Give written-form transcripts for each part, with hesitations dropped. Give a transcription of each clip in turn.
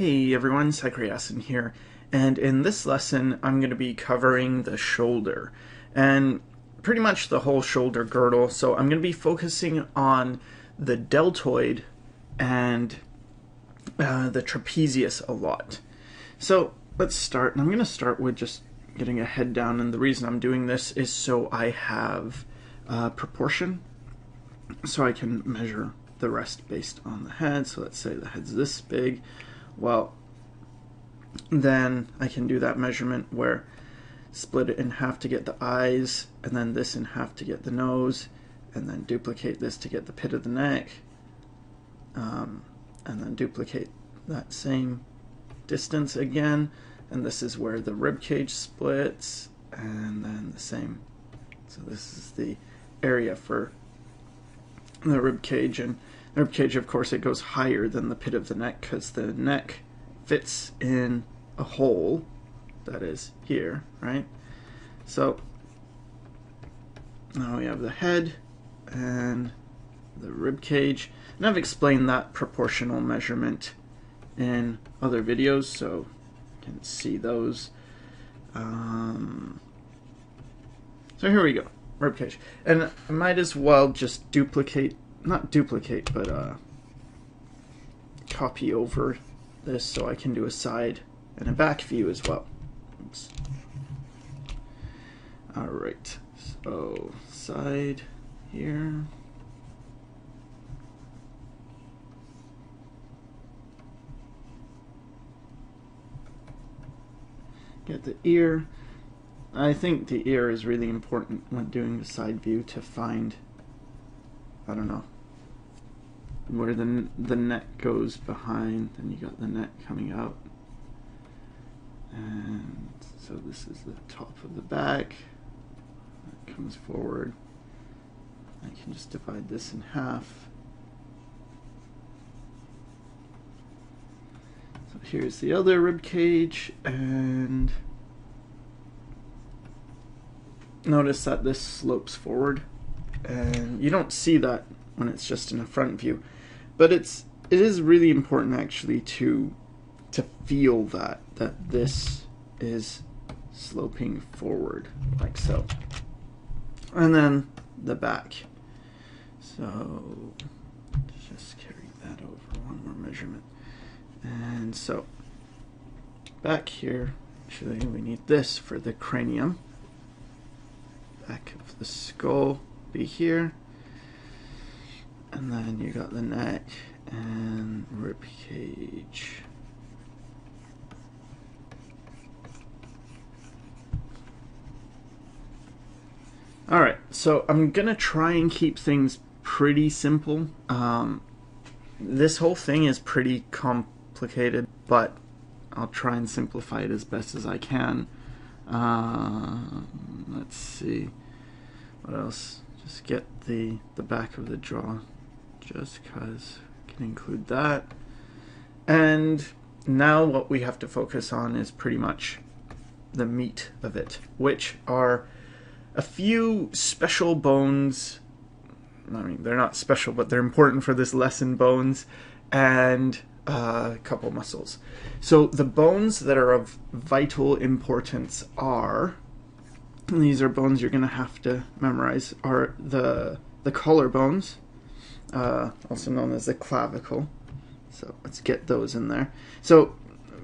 Hey everyone, Cycreasin here, and in this lesson I'm going to be covering the shoulder, and pretty much the whole shoulder girdle, so I'm going to be focusing on the deltoid and the trapezius a lot. So let's start, and I'm going to start with just getting a head down, and the reason I'm doing this is so I have proportion, so I can measure the rest based on the head. So let's say the head's this big. Well, then I can do that measurement where split it in half to get the eyes, and then this in half to get the nose, and then duplicate this to get the pit of the neck, and then duplicate that same distance again, and this is where the rib cage splits, and then the same. So this is the area for the rib cage, and the rib cage, of course, it goes higher than the pit of the neck because the neck fits in a hole that is here, right? So now we have the head and the rib cage, and I've explained that proportional measurement in other videos, so you can see those. So here we go, rib cage, and I might as well just not duplicate, but copy over this so I can do a side and a back view as well. Oops. Alright, so side here. Get the ear. I think the ear is really important when doing the side view to find, I don't know, where the neck goes behind, then you got the neck coming out, and so this is the top of the back that comes forward. I can just divide this in half. So here's the other rib cage, and notice that this slopes forward, and you don't see that when it's just in a front view, but it is really important actually to feel that this is sloping forward like so. And then the back, so just carry that over one more measurement, and so back here, actually we need this for the cranium. Back of the skull be here, and then you got the neck and rib cage. Alright, so I'm gonna try and keep things pretty simple. This whole thing is pretty complicated, but I'll try and simplify it as best as I can. Let's see, what else? Just get the back of the jaw, just because I can include that. And now what we have to focus on is pretty much the meat of it, which are a few special bones. I mean, they're not special, but they're important for this lesson, bones, and a couple muscles. So the bones that are of vital importance are, and these are bones you're going to have to memorize, are the collarbones, also known as the clavicle. So let's get those in there. So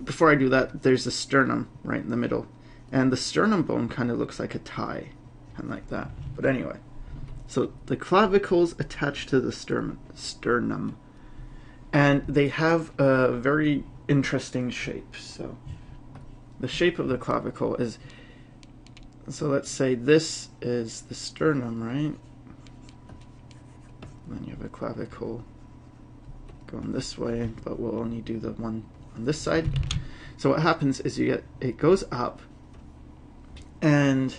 before I do that, there's the sternum right in the middle, and the sternum bone kind of looks like a tie, kind of like that. But anyway, so the clavicles attach to the sternum, and they have a very interesting shape. So the shape of the clavicle is, so let's say this is the sternum, right? Then you have a clavicle going this way, but we'll only do the one on this side. So what happens is you get, it goes up, and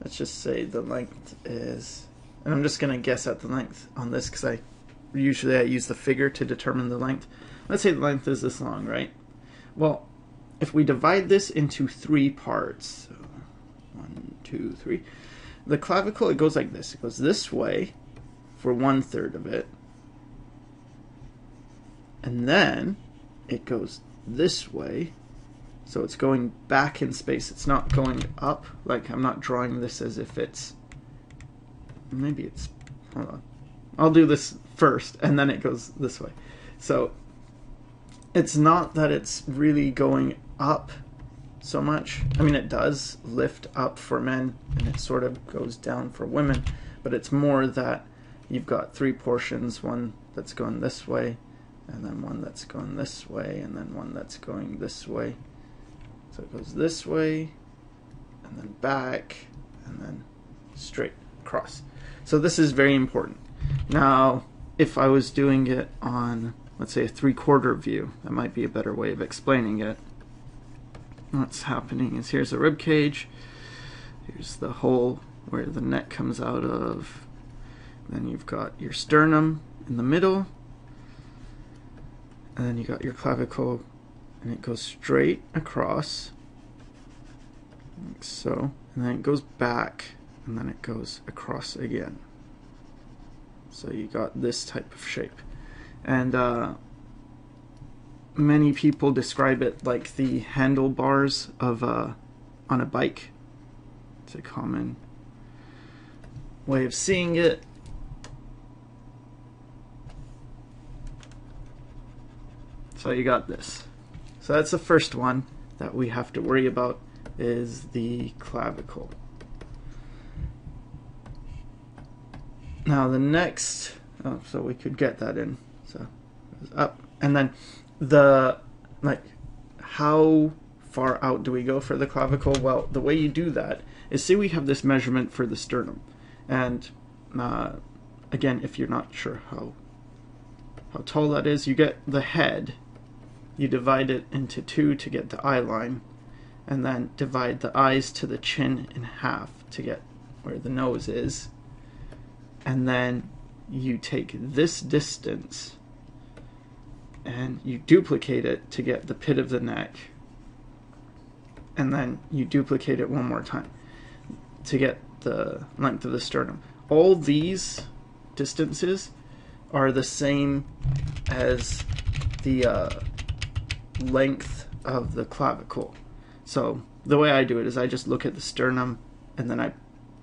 let's just say the length is, and I'm just going to guess at the length on this because I use the figure to determine the length. Let's say the length is this long, right? Well, if we divide this into 3 parts, so 1, 2, 3, the clavicle, it goes like this. It goes this way for 1/3 of it, and then it goes this way. So it's going back in space. It's not going up. Like, I'm not drawing this as if it's, maybe it's, hold on. I'll do this first and then it goes this way. So it's not that it's really going up so much. I mean, it does lift up for men and it sort of goes down for women, but it's more that you've got three portions, one that's going this way, and then one that's going this way, and then one that's going this way. So it goes this way, and then back, and then straight across. So this is very important. Now, if I was doing it on, let's say, a 3/4 view, that might be a better way of explaining it. What's happening is here's a rib cage, here's the hole where the neck comes out of, then you've got your sternum in the middle, and then you got your clavicle, and it goes straight across, like so, and then it goes back, and then it goes across again. So you got this type of shape. And many people describe it like the handlebars of on a bike. It's a common way of seeing it. So you got this. So that's the first one that we have to worry about, is the clavicle. Now the next, so we could get that in. So it goes up, and then the, like, how far out do we go for the clavicle? Well, the way you do that is, say we have this measurement for the sternum, and again, if you're not sure how tall that is, you get the head, you divide it into two to get the eye line, and then divide the eyes to the chin in half to get where the nose is, and then you take this distance and you duplicate it to get the pit of the neck, and then you duplicate it one more time to get the length of the sternum. All these distances are the same as the length of the clavicle. So the way I do it is I just look at the sternum and then I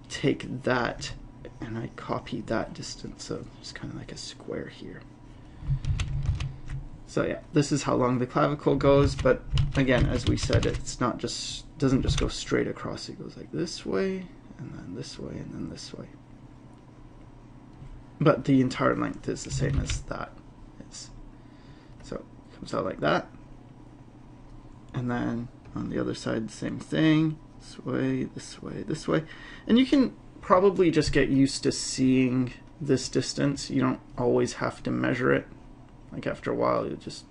take that and I copy that distance, so it's kind of like a square here. So yeah, this is how long the clavicle goes, but again, as we said, it's not just, doesn't just go straight across, it goes like this way, and then this way, and then this way. But the entire length is the same as that is. So it comes out like that, and then on the other side, the same thing, this way, this way, this way. And you can probably just get used to seeing this distance. You don't always have to measure it. Like, after a while, you just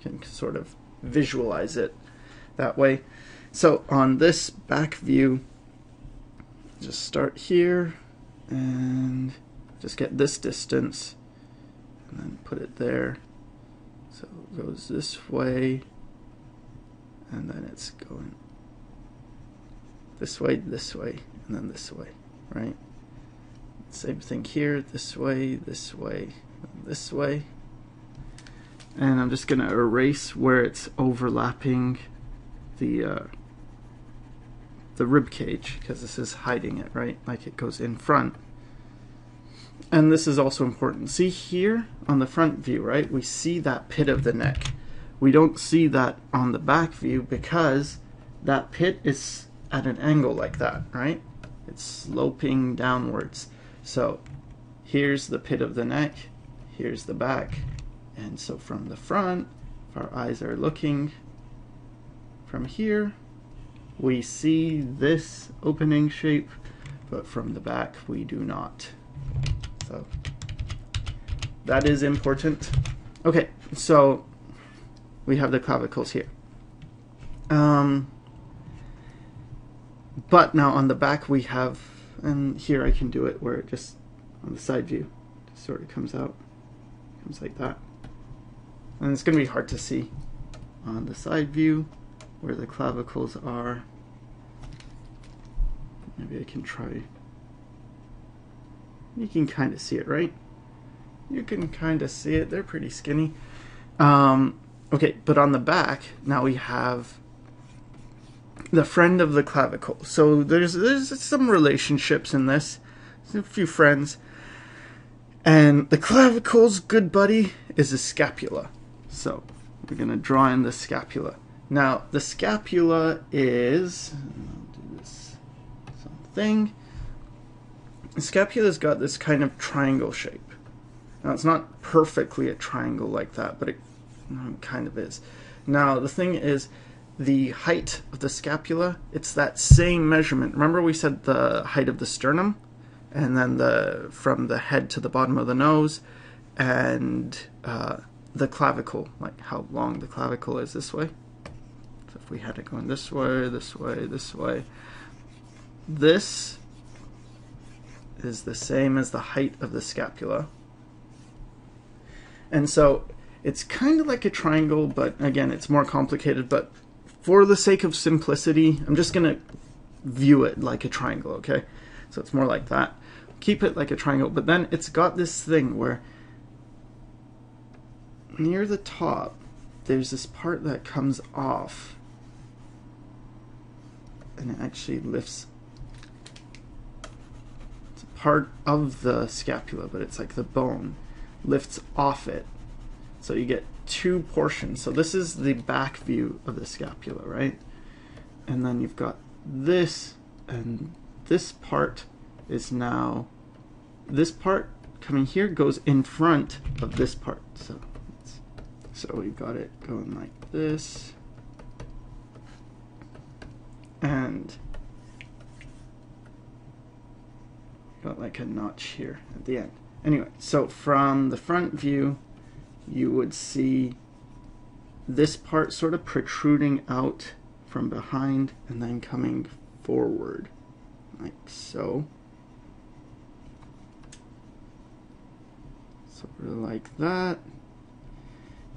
can sort of visualize it that way. So on this back view, just start here and just get this distance and then put it there. So it goes this way, and then it's going this way, and then this way, right? Same thing here, this way, and this way. And I'm just going to erase where it's overlapping the rib cage, because this is hiding it, right? Like, it goes in front. And this is also important. See here on the front view, right? We see that pit of the neck. We don't see that on the back view because that pit is at an angle like that, right? It's sloping downwards. So here's the pit of the neck, here's the back. And so from the front, if our eyes are looking from here, we see this opening shape, but from the back we do not. So that is important. Okay, so we have the clavicles here. But now on the back we have, and here I can do it where it just, on the side view, just sort of comes out, comes like that. And it's going to be hard to see on the side view where the clavicles are. Maybe I can try. You can kind of see it, right? You can kind of see it. They're pretty skinny. Okay, but on the back, now we have the friend of the clavicle. So there's some relationships in this. There's a few friends. And the clavicle's good buddy is the scapula. So we're going to draw in the scapula. Now, the scapula is, I'll do this something. The scapula's got this kind of triangle shape. Now, it's not perfectly a triangle like that, but it kind of is. Now, the thing is, the height of the scapula, it's that same measurement. Remember we said the height of the sternum? And then from the head to the bottom of the nose, and the clavicle, like how long the clavicle is this way. So if we had it going this way, this way, this way, this is the same as the height of the scapula. And so it's kind of like a triangle, but again, it's more complicated. But for the sake of simplicity, I'm just going to view it like a triangle, okay? So it's more like that. Keep it like a triangle, but then it's got this thing where near the top, there's this part that comes off, and it actually lifts. It's a part of the scapula, but it's like the bone lifts off it. So you get two portions. So this is the back view of the scapula, right? And then you've got this, and this part is now, this part coming here goes in front of this part. So we've got it going like this, and got like a notch here at the end. Anyway, so from the front view, you would see this part sort of protruding out from behind and then coming forward, like so. Sort of like that.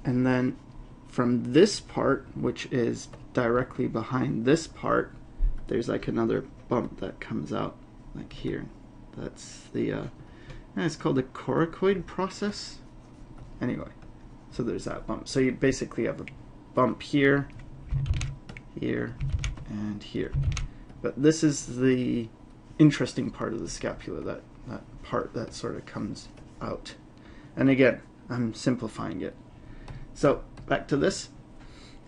And then from this part, which is directly behind this part, there's like another bump that comes out, like here. That's the, it's called the coracoid process. Anyway, so there's that bump. So you basically have a bump here, here, and here. But this is the interesting part of the scapula, that part that sort of comes out. And again, I'm simplifying it. So back to this.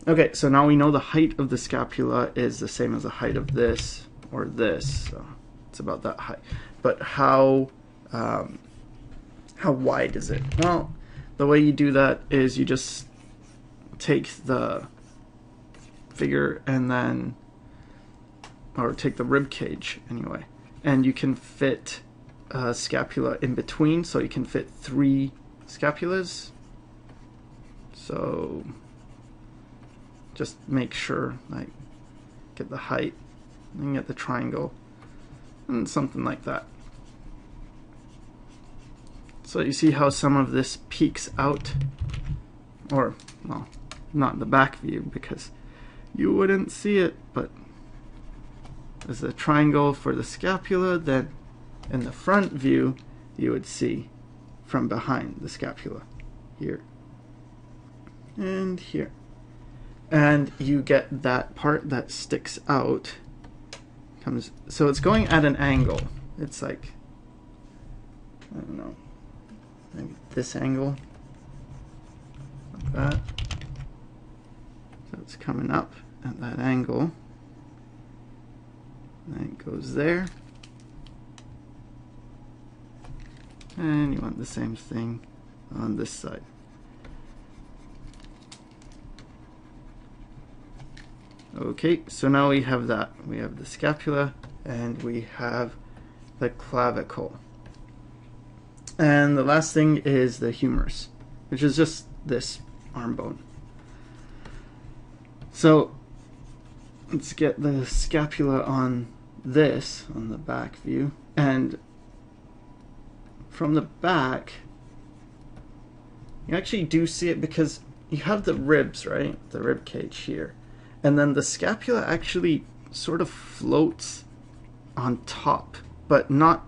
Okay, so now we know the height of the scapula is the same as the height of this or this. So it's about that height. But how wide is it? Well, the way you do that is you just take the figure and then, or take the rib cage anyway, and you can fit a scapula in between, so you can fit 3 scapulas. So just make sure, like, get the height and get the triangle and something like that. So you see how some of this peeks out, or, well, not the back view because you wouldn't see it, but there's a triangle for the scapula. Then in the front view you would see from behind the scapula here and here, and you get that part that sticks out comes, so it's going at an angle. It's like, I don't know, maybe this angle, like that. So it's coming up at that angle, and then it goes there, and you want the same thing on this side. Okay, so now we have that. We have the scapula and we have the clavicle. And the last thing is the humerus, which is just this arm bone. So let's get the scapula on this, on the back view. And from the back, you actually do see it because you have the ribs, right? The rib cage here. And then the scapula actually sort of floats on top, but not,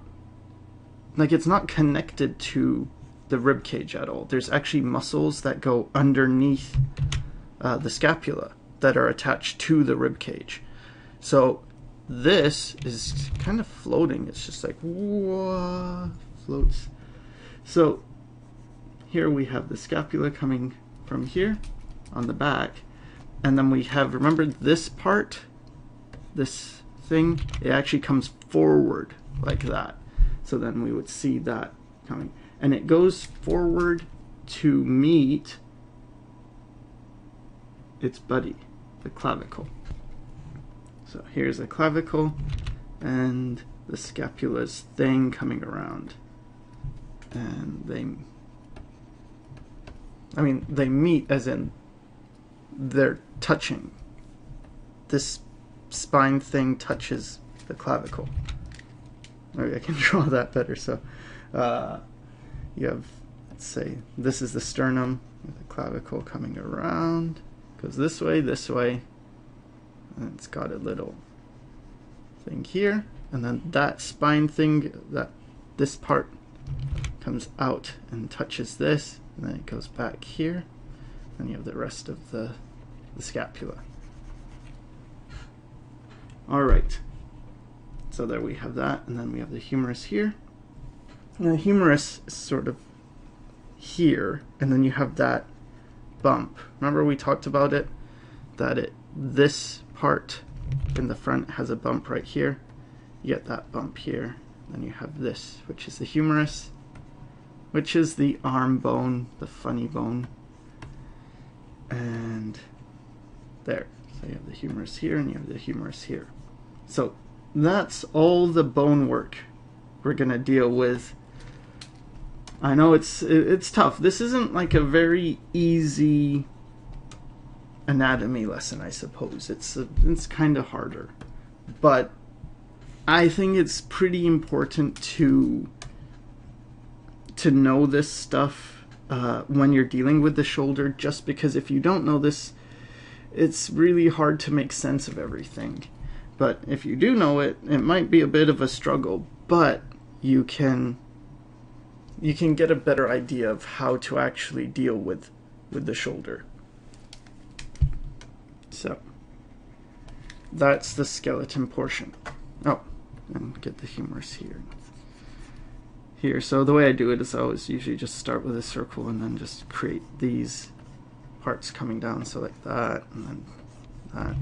like, it's not connected to the rib cage at all. There's actually muscles that go underneath the scapula that are attached to the rib cage. So this is kind of floating. It's just like, whoa, floats. So here we have the scapula coming from here on the back, and then we have, remember this part, this thing, it actually comes forward like that. So then we would see that coming, and it goes forward to meet its buddy, the clavicle. So here's a clavicle and the scapula's thing coming around, and they meet as in they're touching. This spine thing touches the clavicle. Maybe I can draw that better. So you have, let's say, this is the sternum with the clavicle coming around, goes this way, and it's got a little thing here, and then that spine thing, this part comes out and touches this, and then it goes back here, and you have the rest of the scapula. Alright, so there we have that, and then we have the humerus here. And the humerus is sort of here, and then you have that bump. Remember we talked about it? That this part in the front has a bump right here. You get that bump here. Then you have this, which is the humerus, which is the arm bone, the funny bone. And there. So you have the humerus here and you have the humerus here. So that's all the bone work we're going to deal with. I know it's tough. This isn't like a very easy anatomy lesson, I suppose. It's kind of harder, but I think it's pretty important to know this stuff when you're dealing with the shoulder, just because if you don't know this, it's really hard to make sense of everything. But if you do know it, it might be a bit of a struggle, but you can get a better idea of how to actually deal with the shoulder. So that's the skeleton portion. Oh, and get the humerus here. So the way I do it is I always usually just start with a circle and then just create these parts coming down, so like that, and then that.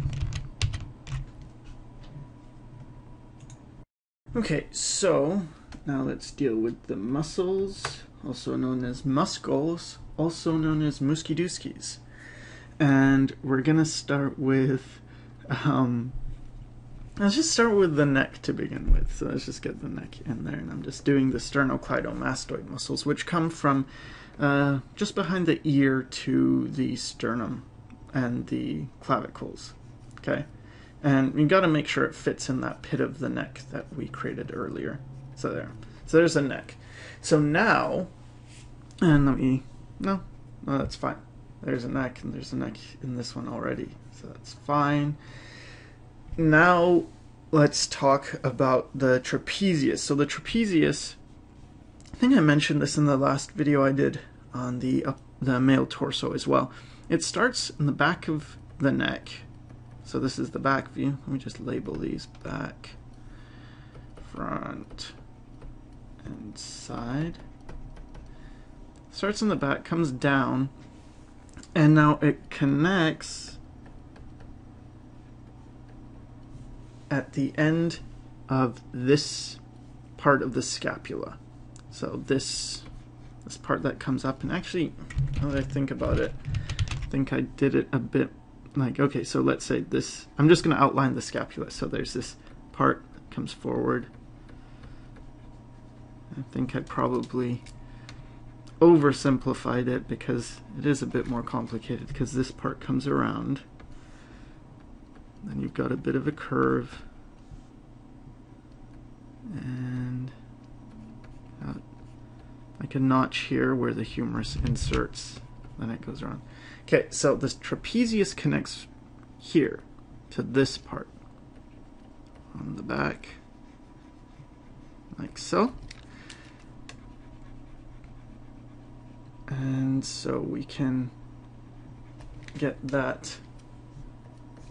Okay, so now let's deal with the muscles, also known as muscles, also known as muskie-dooskies. And we're gonna start with, let's just start with the neck to begin with. So let's just get the neck in there, and I'm just doing the sternocleidomastoid muscles, which come from just behind the ear to the sternum and the clavicles. Okay, and you got to make sure it fits in that pit of the neck that we created earlier. So there. So there's a neck. So now, and no, that's fine. There's a neck, and there's a neck in this one already, so that's fine. Now let's talk about the trapezius. So the trapezius, I think I mentioned this in the last video I did on the male torso as well. It starts in the back of the neck. So this is the back view. Let me just label these: back, front, and side. Starts in the back, comes down, and now it connects at the end of this part of the scapula. So this part that comes up, and actually, now that I think about it, I think I did it a bit like, okay, so let's say this, I'm just going to outline the scapula. So there's this part that comes forward. I think I probably oversimplified it because it is a bit more complicated, because this part comes around. Then you've got a bit of a curve, and like a notch here where the humerus inserts, then it goes around. Okay, so this trapezius connects here to this part on the back, like so. And so we can get that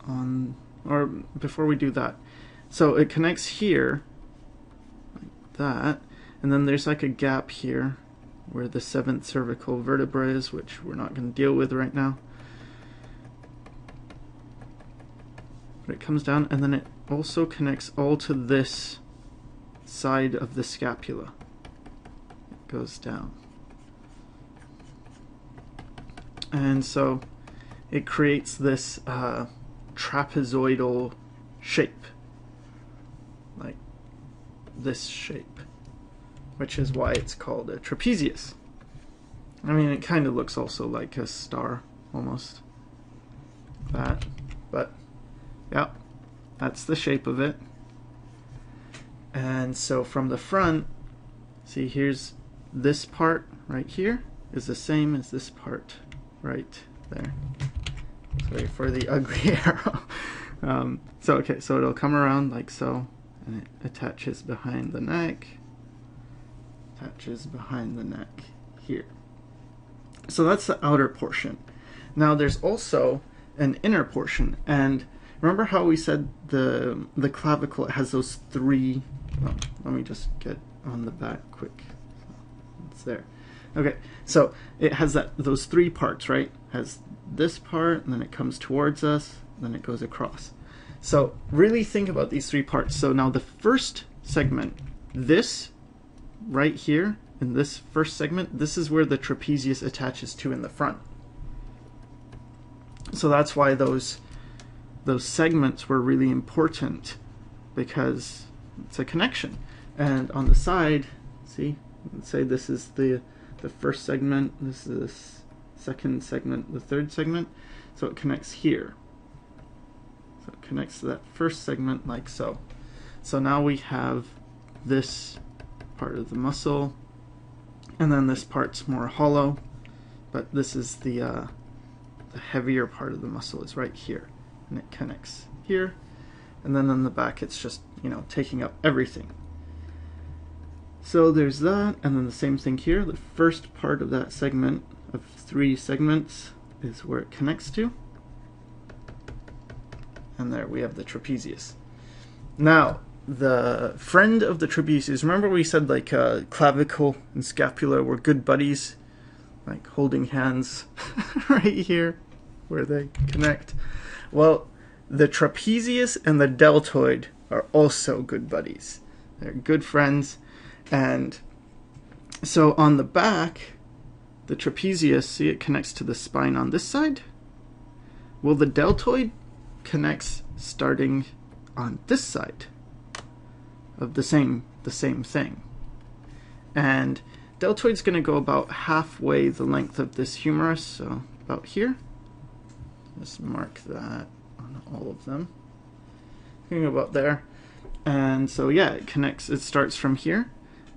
on, or before we do that, so it connects here like that, and then there's like a gap here where the 7th cervical vertebra is, which we're not going to deal with right now. But it comes down, and then it also connects all to this side of the scapula. It goes down. And so it creates this trapezoidal shape, like this shape, which is why it's called a trapezius. I mean, it kind of looks also like a star, almost, that, but yeah, that's the shape of it. And so from the front, see, here's this part right here is the same as this part right there. Sorry for the ugly arrow. So okay, so it'll come around like so, and it attaches behind the neck, attaches behind the neck here. So that's the outer portion. Now there's also an inner portion, and remember how we said the clavicle has those three, well, let me just get on the back quick. It's there. Okay, so it has those three parts, right? It has this part, and then it comes towards us, then it goes across. So really think about these three parts. So now the first segment, this right here, in this first segment, this is where the trapezius attaches to in the front. So that's why those segments were really important, because it's a connection. And on the side, see, let's say this is the first segment, this is the second segment, the third segment, so it connects here. So it connects to that first segment like so. So now we have this part of the muscle, and then this part's more hollow, but this is the heavier part of the muscle is right here, and it connects here, and then on the back it's just, you know, taking up everything. So there's that, and then the same thing here. The first part of that segment of three segments is where it connects to, and there we have the trapezius. Now the friend of the trapezius, remember we said like clavicle and scapula were good buddies, like holding hands right here where they connect. Well, the trapezius and the deltoid are also good buddies. They're good friends. And so on the back, the trapezius, see, it connects to the spine on this side. Well, the deltoid connects starting on this side of the same thing. And deltoid's going to go about halfway the length of this humerus, so about here. Just mark that on all of them. Going about there. And so yeah, it connects, it starts from here,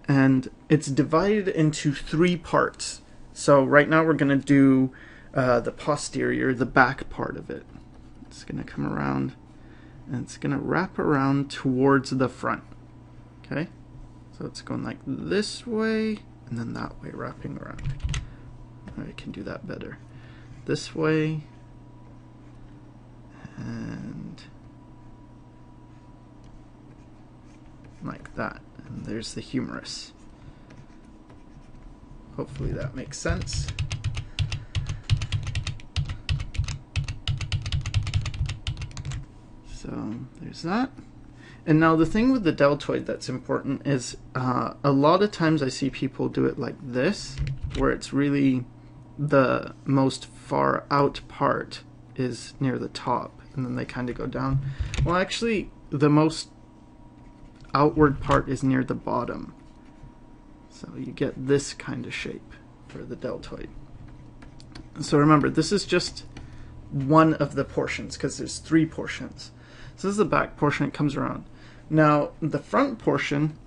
and it's divided into three parts. So right now we're going to do the posterior, the back part of it. It's going to come around, and it's going to wrap around towards the front. Okay? So it's going like this way, and then that way, wrapping around. I can do that better. This way, and like that. And there's the humerus. Hopefully that makes sense. So there's that. And now the thing with the deltoid that's important is a lot of times I see people do it like this, where it's really the most far out part is near the top, and then they kind of go down. Well, actually, the most outward part is near the bottom. So you get this kind of shape for the deltoid. So remember, this is just one of the portions, because there's three portions. So this is the back portion, it comes around. Now, the front portion,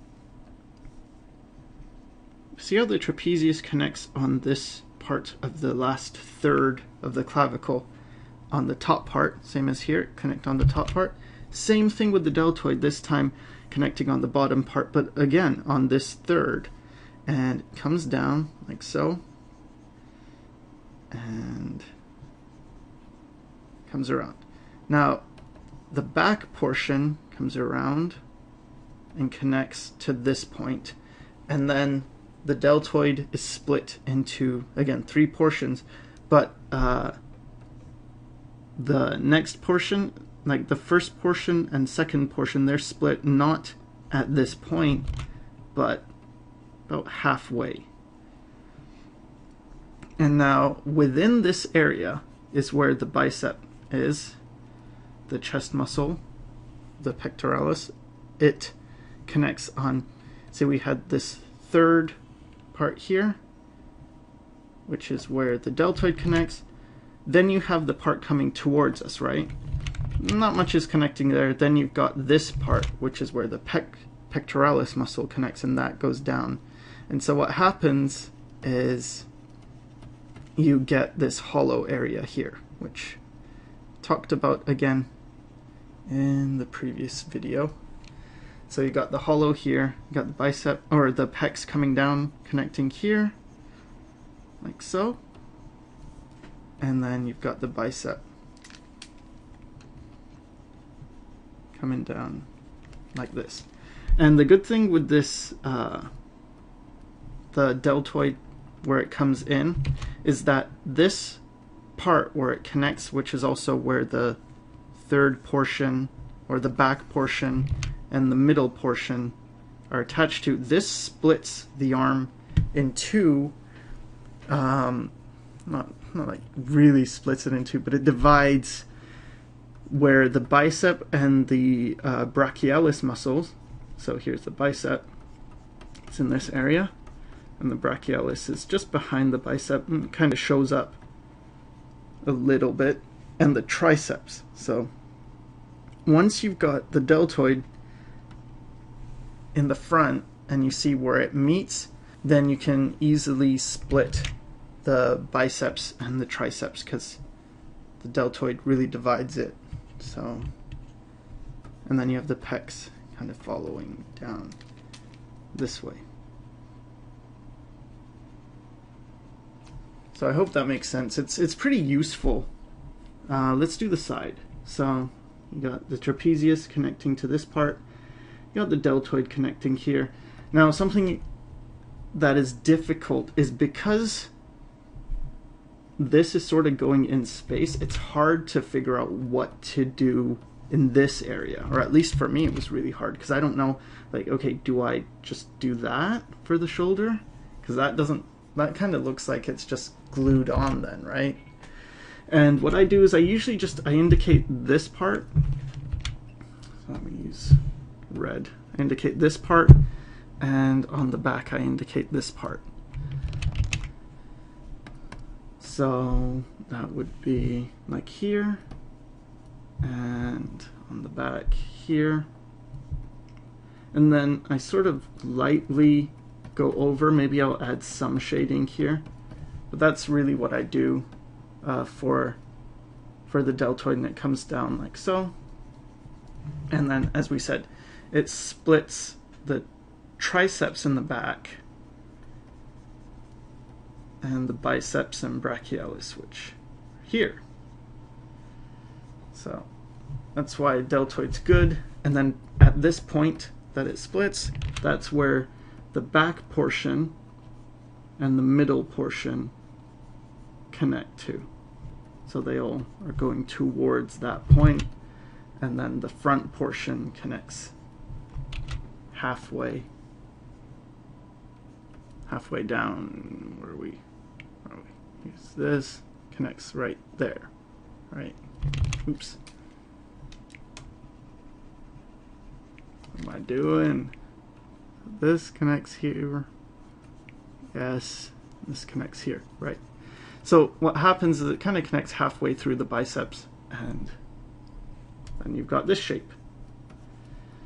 see how the trapezius connects on this part of the last third of the clavicle on the top part, same as here, connect on the top part. Same thing with the deltoid, this time connecting on the bottom part, but again on this third, and it comes down like so, and comes around. Now the back portion comes around and connects to this point, and then the deltoid is split into, again, 3 portions, but the next portion, like the first portion and second portion, they're split not at this point, but about halfway. And now within this area is where the bicep is, the chest muscle, the pectoralis. It connects on, say we had this third part here, which is where the deltoid connects. Then you have the part coming towards us, right? Not much is connecting there. Then you've got this part, which is where the pectoralis muscle connects, and that goes down. And so what happens is you get this hollow area here, which talked about again in the previous video. So you got the hollow here, you got the bicep, or the pecs coming down, connecting here, like so. And then you've got the bicep coming down like this. And the good thing with this, the deltoid where it comes in, is that this part where it connects, which is also where the third portion or the back portion and the middle portion are attached to, this splits the arm in two, not like really splits it in two, but it divides where the bicep and the brachialis muscles, so here's the bicep, it's in this area, and the brachialis is just behind the bicep and kind of shows up a little bit, and the triceps. So once you've got the deltoid in the front and you see where it meets, then you can easily split the biceps and the triceps because the deltoid really divides it. So, and then you have the pecs kind of following down this way. So I hope that makes sense. It's pretty useful. Let's do the side. So you got the trapezius connecting to this part. You got the deltoid connecting here. Now something that is difficult is because this is sort of going in space, it's hard to figure out what to do in this area, or at least for me it was really hard because I don't know, like, okay, do I just do that for the shoulder? Because that kind of looks like it's just glued on then, right? And what I do is I usually I indicate this part. So let me use red. I indicate this part, and on the back I indicate this part. So that would be like here, and on the back here. And then I sort of lightly go over, maybe I'll add some shading here, but that's really what I do for the deltoid, and it comes down like so. And then, as we said, it splits the triceps in the back and the biceps and brachialis, which are here. So that's why deltoid's good. And then at this point that it splits, that's where the back portion and the middle portion connect to. So they all are going towards that point, and then the front portion connects halfway down. Where are we? Use this, connects right there, right? Oops. What am I doing? This connects here. Yes, this connects here, right? So what happens is it kind of connects halfway through the biceps, and then you've got this shape.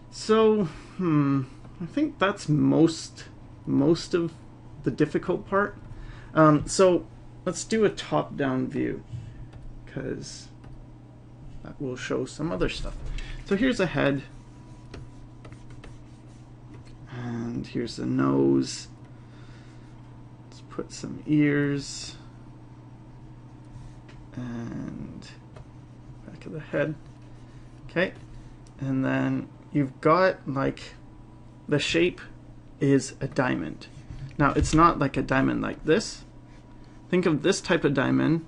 So, I think that's most of the difficult part. So let's do a top-down view, because that will show some other stuff. So here's a head, and here's the nose. Let's put some ears, and back of the head. Okay, and then you've got like the shape is a diamond. Now it's not like a diamond like this. Think of this type of diamond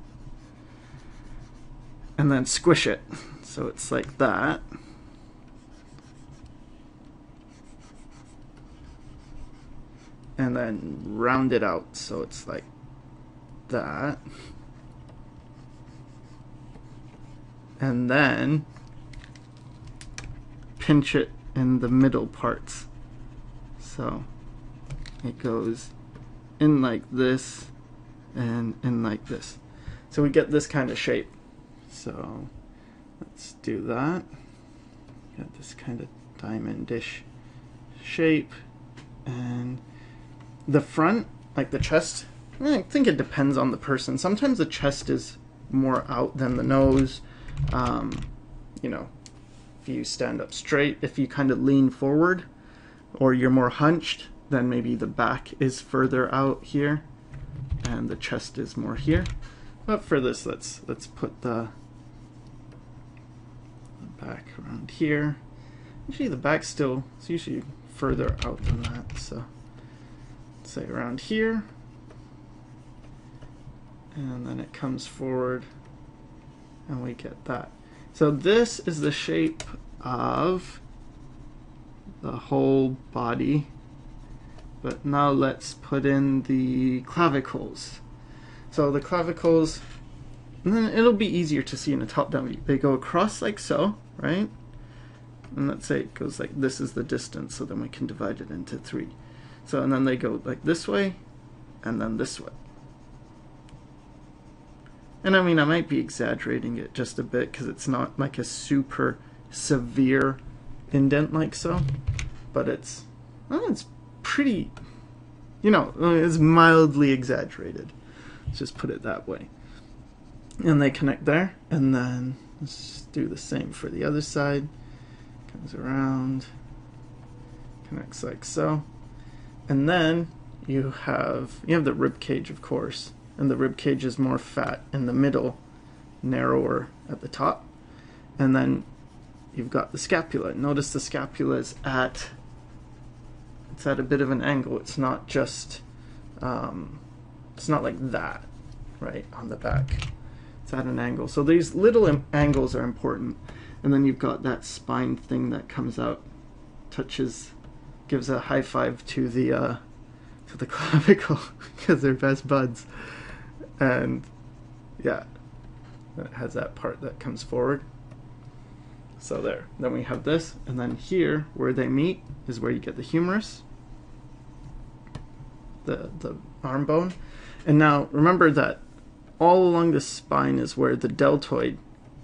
and then squish it. So it's like that. And then round it out so it's like that. And then pinch it in the middle parts. So it goes in like this and in like this. So we get this kind of shape. So let's do that. Got this kind of diamond-ish shape. And the front, like the chest, I think it depends on the person. Sometimes the chest is more out than the nose. You know, if you stand up straight, if you kind of lean forward, or you're more hunched, then maybe the back is further out here, and the chest is more here. But for this, let's put the back around here. Actually, the back still is usually further out than that. So say around here, and then it comes forward, and we get that. So this is the shape of the whole body. But now let's put in the clavicles. So the clavicles, and then it'll be easier to see in a top-down view. They go across like so, right? And let's say it goes like this is the distance, so then we can divide it into 3. So and then they go like this way, and then this way. And I mean, I might be exaggerating it just a bit because it's not like a super severe indent like so, but it's pretty, you know, it's mildly exaggerated. Let's just put it that way. And they connect there, and then let's do the same for the other side. Comes around, connects like so. And then you have the rib cage, of course, and the rib cage is more fat in the middle, narrower at the top. And then you've got the scapula. Notice the scapula is at a bit of an angle. It's not just it's not like that, right, on the back. It's at an angle. So these little angles are important. And then you've got that spine thing that comes out, touches, gives a high five to the clavicle because they're best buds. And yeah, it has that part that comes forward. So there. Then we have this, and then here where they meet is where you get the humerus, the arm bone. And now remember that all along the spine is where the deltoid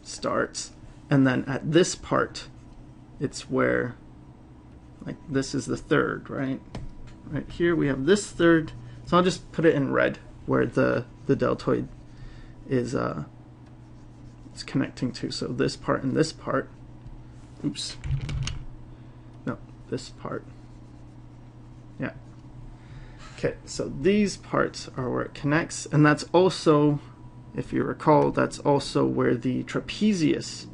starts, and then at this part it's where, like, this is the third, right? Right here we have this third. So I'll just put it in red where the deltoid is it's connecting to. So this part and this part. Oops. No, this part. Yeah. Okay, so these parts are where it connects, and that's also, if you recall, that's also where the trapezius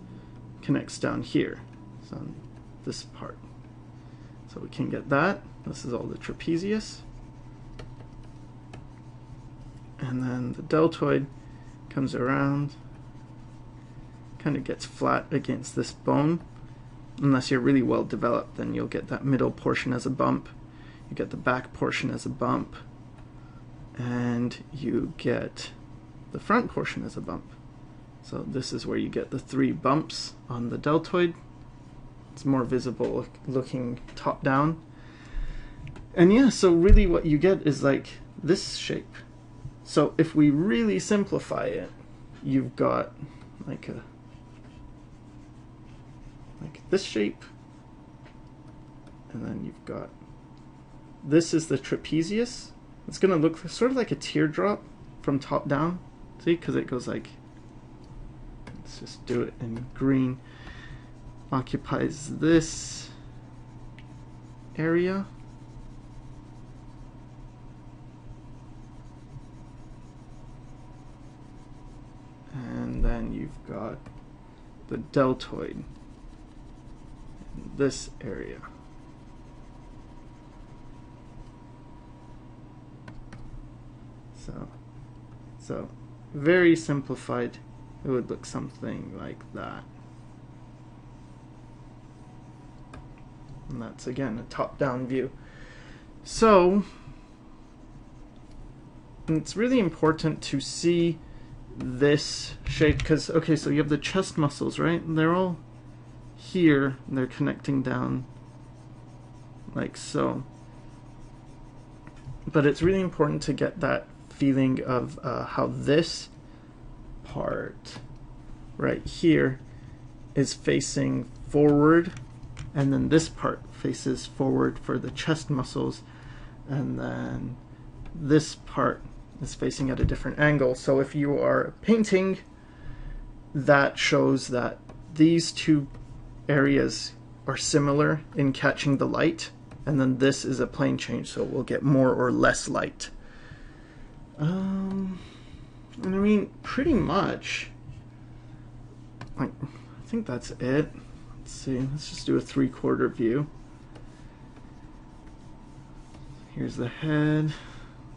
connects down here. So this part. So we can get that. This is all the trapezius. And then the deltoid comes around, kind of gets flat against this bone. Unless you're really well developed, then you'll get that middle portion as a bump. You get the back portion as a bump. And you get the front portion as a bump. So this is where you get the 3 bumps on the deltoid. It's more visible looking top down. And yeah, so really what you get is like this shape. So if we really simplify it, you've got like this shape, and then you've got, this is the trapezius. It's going to look sort of like a teardrop from top down, see, because it goes like, let's just do it in green, occupies this area. And then you've got the deltoid in this area. So very simplified, it would look something like that. And that's again a top-down view. So it's really important to see this shape because, okay, so you have the chest muscles, right? And they're all here, and they're connecting down like so. But it's really important to get that feeling of how this part right here is facing forward, and then this part faces forward for the chest muscles, and then this part is facing at a different angle. So if you are painting, that shows that these two areas are similar in catching the light, and then this is a plane change, so we'll get more or less light. And I mean, pretty much, I think that's it. Let's see, let's just do a 3/4 view. Here's the head,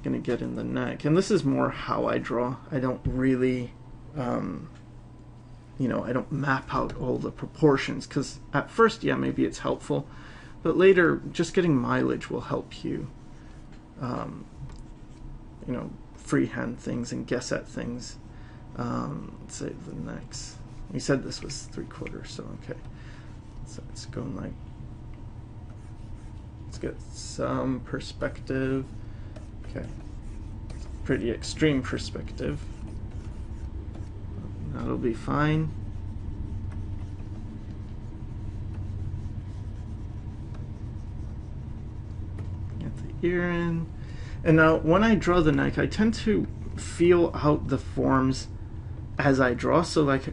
gonna get in the neck, and this is more how I draw. I don't really, you know, I don't map out all the proportions, because at first, yeah, maybe it's helpful, but later, just getting mileage will help you, you know, freehand things and guess at things. Let's say the next. We said this was 3/4, so okay. So it's going like. Let's get some perspective. Okay, pretty extreme perspective. That'll be fine. Get the ear in. And now when I draw the neck, I tend to feel out the forms as I draw. So like,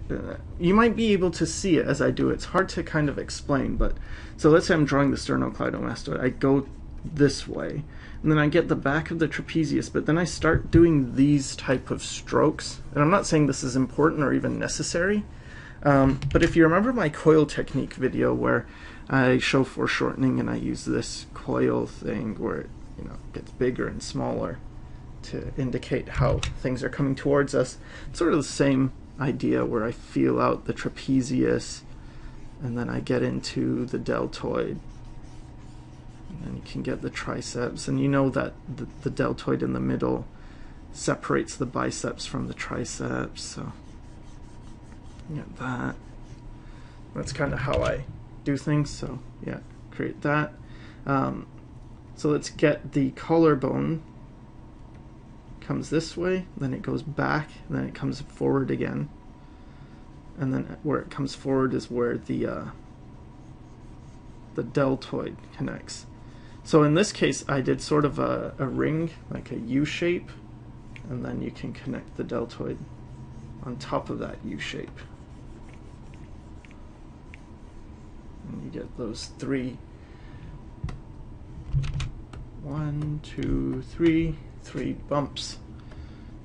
you might be able to see it as I do it. It's hard to kind of explain, but so let's say I'm drawing the sternocleidomastoid. I go this way, and then I get the back of the trapezius, but then I start doing these type of strokes. And I'm not saying this is important or even necessary, but if you remember my coil technique video where I show foreshortening and I use this coil thing where it, you know, gets bigger and smaller to indicate how things are coming towards us. It's sort of the same idea where I feel out the trapezius and then I get into the deltoid, and then you can get the triceps, and you know that the deltoid in the middle separates the biceps from the triceps, so you get that. That's kind of how I do things, so yeah, create that. So let's get the collarbone. Comes this way, then it goes back, and then it comes forward again. And then where it comes forward is where the deltoid connects. So in this case, I did sort of a ring, like a U shape, and then you can connect the deltoid on top of that U shape. And you get those three. 1, 2, 3 bumps,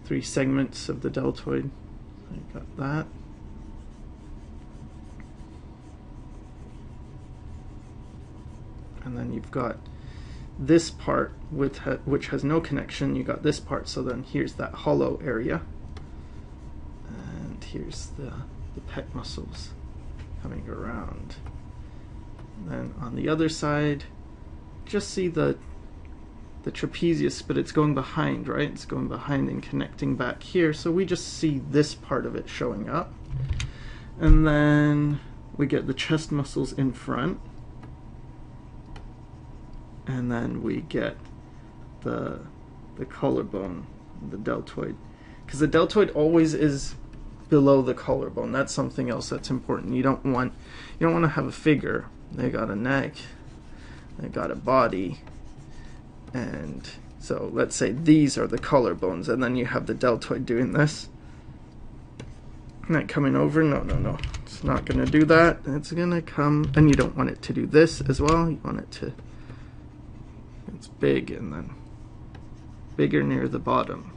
3 segments of the deltoid. I got that. And then you've got this part with which has no connection. You got this part, so then here's that hollow area, and here's the pec muscles coming around. And then on the other side, just see the trapezius, but it's going behind, right? It's going behind and connecting back here, so we just see this part of it showing up. And then we get the chest muscles in front, and then we get the collarbone, the deltoid, because the deltoid always is below the collarbone. That's something else that's important. You don't want to have a figure. They got a neck, they got a body, and so let's say these are the collarbones, and then you have the deltoid doing this. Not coming over, no. It's not gonna do that. It's gonna come, and you don't want it to do this as well. You want it to, it's big and then bigger near the bottom.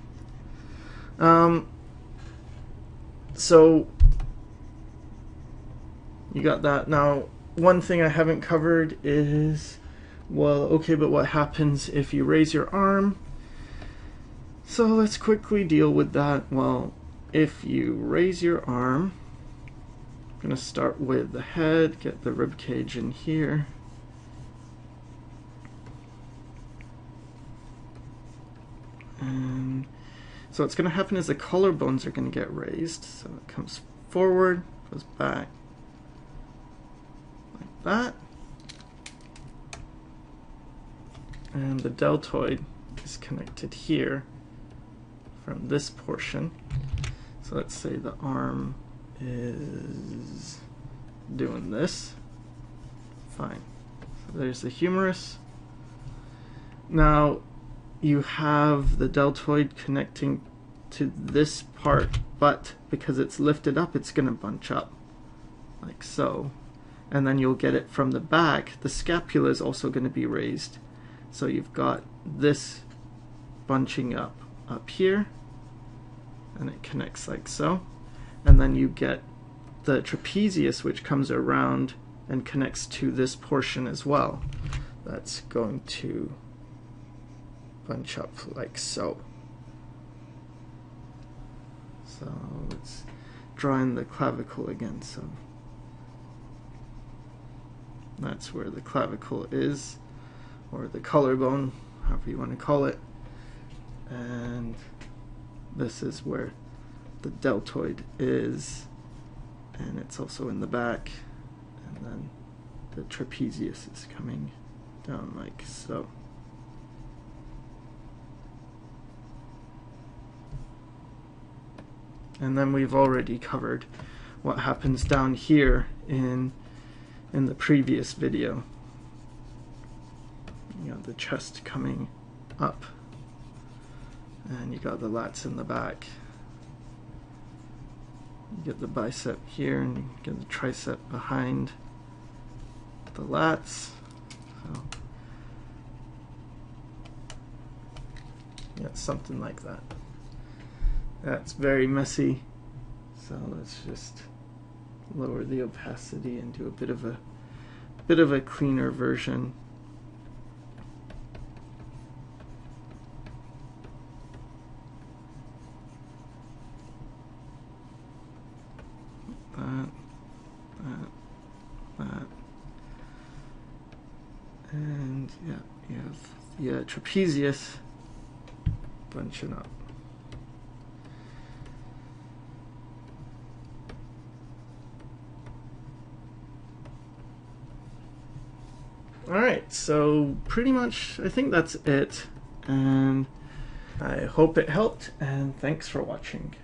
So you got that. Now, one thing I haven't covered is, well, okay, but what happens if you raise your arm? So let's quickly deal with that. Well, if you raise your arm, I'm going to start with the head, get the rib cage in here. And so what's going to happen is the collarbones are going to get raised. So it comes forward, goes back, like that. And the deltoid is connected here from this portion. So let's say the arm is doing this. Fine. So there's the humerus. Now you have the deltoid connecting to this part, but because it's lifted up, it's going to bunch up like so. And then you'll get it from the back. The scapula is also going to be raised. So you've got this bunching up here, and it connects like so. And then you get the trapezius, which comes around and connects to this portion as well. That's going to bunch up like so. So let's draw in the clavicle again. So that's where the clavicle is, or the collarbone, however you want to call it. And this is where the deltoid is, and it's also in the back. And then the trapezius is coming down like so. And then we've already covered what happens down here in the previous video. You got the chest coming up, and you got the lats in the back. You get the bicep here, and you get the tricep behind the lats. So yeah, something like that. That's very messy, so let's just lower the opacity and do a bit of a cleaner version. That. And yeah, you have the trapezius bunching up. Alright, so pretty much I think that's it, and I hope it helped, and thanks for watching.